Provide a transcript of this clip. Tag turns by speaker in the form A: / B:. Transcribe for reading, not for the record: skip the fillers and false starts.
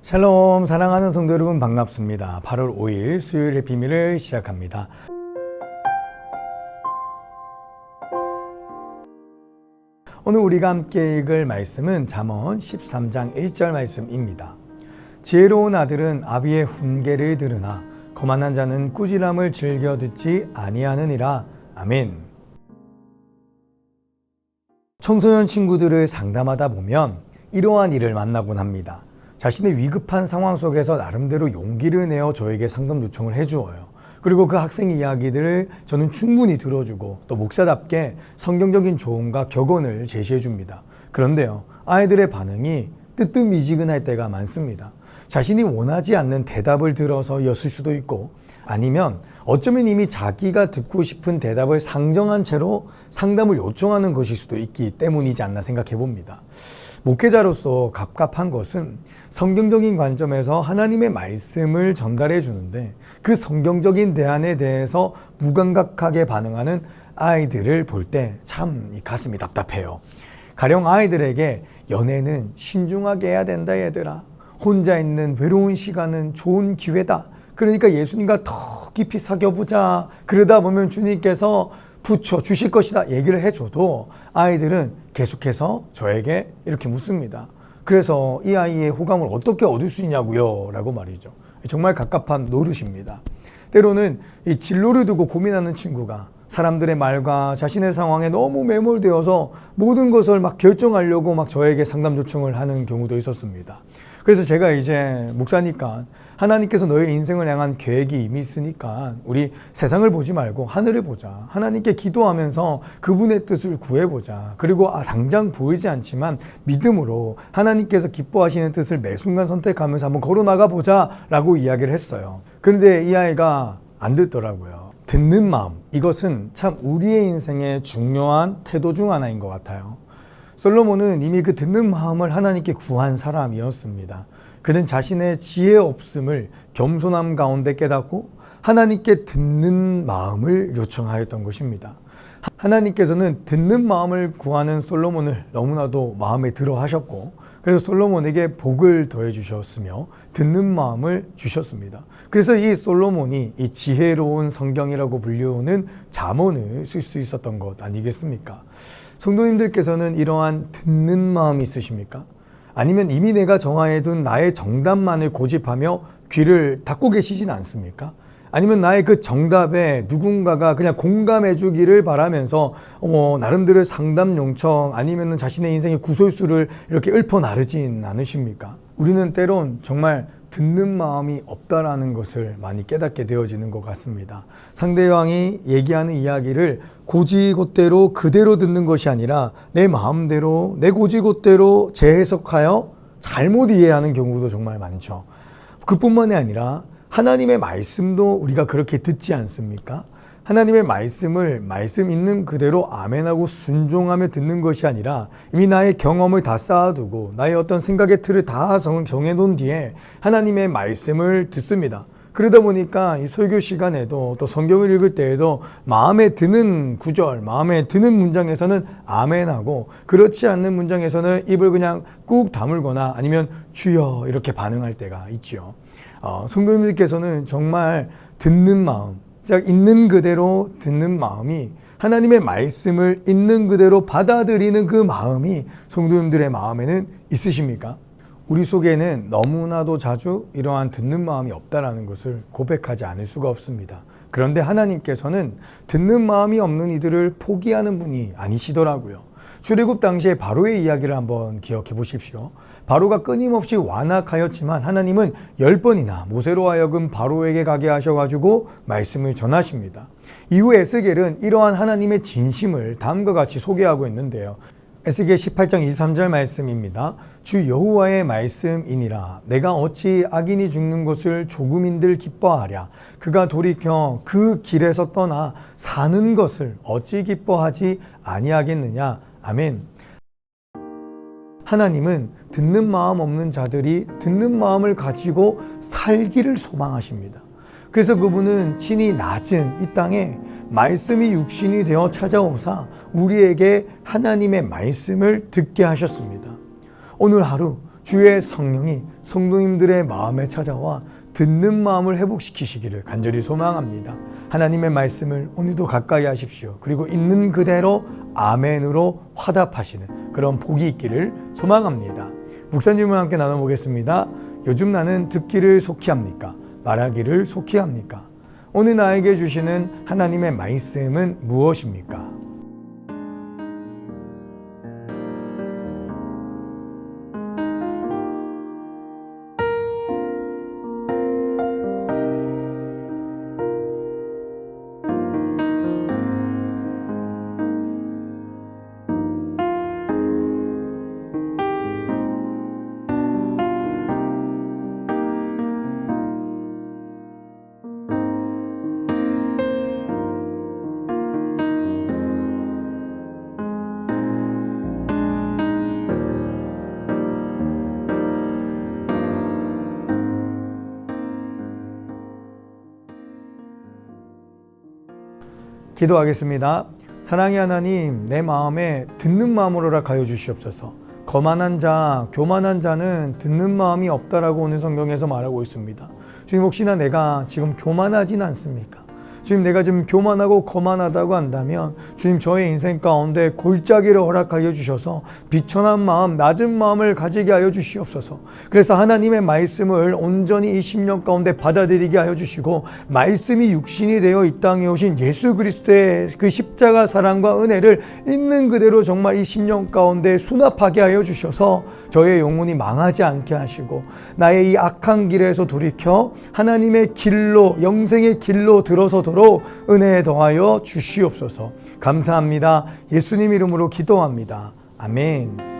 A: 샬롬, 사랑하는 성도 여러분 반갑습니다. 8월 5일 수요일의 비밀을 시작합니다. 오늘 우리가 함께 읽을 말씀은 잠언 13장 1절 말씀입니다. 지혜로운 아들은 아비의 훈계를 들으나 거만한 자는 꾸지람을 즐겨 듣지 아니하느니라. 아멘. 청소년 친구들을 상담하다 보면 이러한 일을 만나곤 합니다. 자신의 위급한 상황 속에서 나름대로 용기를 내어 저에게 상담 요청을 해주어요. 그리고 그 학생 이야기들을 저는 충분히 들어주고 또 목사답게 성경적인 조언과 격언을 제시해 줍니다. 그런데요, 아이들의 반응이 뜨뜻미지근할 때가 많습니다. 자신이 원하지 않는 대답을 들어서였을 수도 있고, 아니면 어쩌면 이미 자기가 듣고 싶은 대답을 상정한 채로 상담을 요청하는 것일 수도 있기 때문이지 않나 생각해 봅니다. 목회자로서 갑갑한 것은 성경적인 관점에서 하나님의 말씀을 전달해 주는데 그 성경적인 대안에 대해서 무감각하게 반응하는 아이들을 볼 때 참 가슴이 답답해요. 가령 아이들에게 연애는 신중하게 해야 된다 얘들아. 혼자 있는 외로운 시간은 좋은 기회다. 그러니까 예수님과 더 깊이 사귀어보자. 그러다 보면 주님께서 붙여주실 것이다 얘기를 해줘도 아이들은 계속해서 저에게 이렇게 묻습니다. 그래서 이 아이의 호감을 어떻게 얻을 수 있냐고요? 라고 말이죠. 정말 갑갑한 노릇입니다. 때로는 이 진로를 두고 고민하는 친구가 사람들의 말과 자신의 상황에 너무 매몰되어서 모든 것을 막 결정하려고 막 저에게 상담 요청을 하는 경우도 있었습니다. 그래서 제가 이제 목사니까 하나님께서 너의 인생을 향한 계획이 이미 있으니까 우리 세상을 보지 말고 하늘을 보자. 하나님께 기도하면서 그분의 뜻을 구해보자. 그리고 당장 보이지 않지만 믿음으로 하나님께서 기뻐하시는 뜻을 매 순간 선택하면서 한번 걸어나가 보자 라고 이야기를 했어요. 그런데 이 아이가 안 듣더라고요. 듣는 마음, 이것은 참 우리의 인생의 중요한 태도 중 하나인 것 같아요. 솔로몬은 이미 그 듣는 마음을 하나님께 구한 사람이었습니다. 그는 자신의 지혜 없음을 겸손함 가운데 깨닫고 하나님께 듣는 마음을 요청하였던 것입니다. 하나님께서는 듣는 마음을 구하는 솔로몬을 너무나도 마음에 들어 하셨고, 그래서 솔로몬에게 복을 더해 주셨으며 듣는 마음을 주셨습니다. 그래서 이 솔로몬이 이 지혜로운 성경이라고 불리우는 잠언을 쓸 수 있었던 것 아니겠습니까? 성도님들께서는 이러한 듣는 마음이 있으십니까? 아니면 이미 내가 정하여둔 나의 정답만을 고집하며 귀를 닫고 계시진 않습니까? 아니면 나의 그 정답에 누군가가 그냥 공감해 주기를 바라면서 나름대로 상담 요청 아니면 자신의 인생의 구설수를 이렇게 읊어 나르진 않으십니까? 우리는 때론 정말 듣는 마음이 없다라는 것을 많이 깨닫게 되어지는 것 같습니다. 상대방이 얘기하는 이야기를 고지곳대로 그대로 듣는 것이 아니라 내 마음대로 내 고지곳대로 재해석하여 잘못 이해하는 경우도 정말 많죠. 그뿐만이 아니라 하나님의 말씀도 우리가 그렇게 듣지 않습니까? 하나님의 말씀을 말씀 있는 그대로 아멘하고 순종하며 듣는 것이 아니라 이미 나의 경험을 다 쌓아두고 나의 어떤 생각의 틀을 다 정해놓은 뒤에 하나님의 말씀을 듣습니다. 그러다 보니까 이 설교 시간에도 또 성경을 읽을 때에도 마음에 드는 구절, 마음에 드는 문장에서는 아멘하고 그렇지 않는 문장에서는 입을 그냥 꾹 다물거나 아니면 주여 이렇게 반응할 때가 있지요. 성도님들께서는 정말 듣는 마음, 있는 그대로 듣는 마음이 하나님의 말씀을 있는 그대로 받아들이는 그 마음이 성도님들의 마음에는 있으십니까? 우리 속에는 너무나도 자주 이러한 듣는 마음이 없다라는 것을 고백하지 않을 수가 없습니다. 그런데 하나님께서는 듣는 마음이 없는 이들을 포기하는 분이 아니시더라고요. 출애굽 당시에 바로의 이야기를 한번 기억해 보십시오. 바로가 끊임없이 완악하였지만 하나님은 10번이나 모세로 하여금 바로에게 가게 하셔가지고 말씀을 전하십니다. 이후 에스겔은 이러한 하나님의 진심을 다음과 같이 소개하고 있는데요. 에스겔 18장 23절 말씀입니다. 주 여호와의 말씀이니라. 내가 어찌 악인이 죽는 것을 조금인들 기뻐하랴. 그가 돌이켜 그 길에서 떠나 사는 것을 어찌 기뻐하지 아니하겠느냐. 아멘. 하나님은 듣는 마음 없는 자들이 듣는 마음을 가지고 살기를 소망하십니다. 그래서 그분은 친히 낮은 이 땅에 말씀이 육신이 되어 찾아오사 우리에게 하나님의 말씀을 듣게 하셨습니다. 오늘 하루 주의 성령이 성도님들의 마음에 찾아와 듣는 마음을 회복시키시기를 간절히 소망합니다. 하나님의 말씀을 오늘도 가까이 하십시오. 그리고 있는 그대로 아멘으로 화답하시는 그런 복이 있기를 소망합니다. 묵상 질문 함께 나눠보겠습니다. 요즘 나는 듣기를 속히 합니까? 말하기를 속히 합니까? 오늘 나에게 주시는 하나님의 말씀은 무엇입니까? 기도하겠습니다. 사랑의 하나님, 내 마음에 듣는 마음으로 허락하여 주시옵소서. 거만한 자, 교만한 자는 듣는 마음이 없다라고 오늘 성경에서 말하고 있습니다. 주님, 혹시나 내가 지금 교만하진 않습니까? 주님, 내가 지금 교만하고 거만하다고 한다면 주님, 저의 인생 가운데 골짜기를 허락하여 주셔서 비천한 마음, 낮은 마음을 가지게 하여 주시옵소서. 그래서 하나님의 말씀을 온전히 이 10년 가운데 받아들이게 하여 주시고, 말씀이 육신이 되어 이 땅에 오신 예수 그리스도의 그 십자가 사랑과 은혜를 있는 그대로 정말 이 10년 가운데 수납하게 하여 주셔서 저의 영혼이 망하지 않게 하시고, 나의 이 악한 길에서 돌이켜 하나님의 길로, 영생의 길로 들어서도록 은혜에 더하여 주시옵소서. 감사합니다. 예수님 이름으로 기도합니다. 아멘.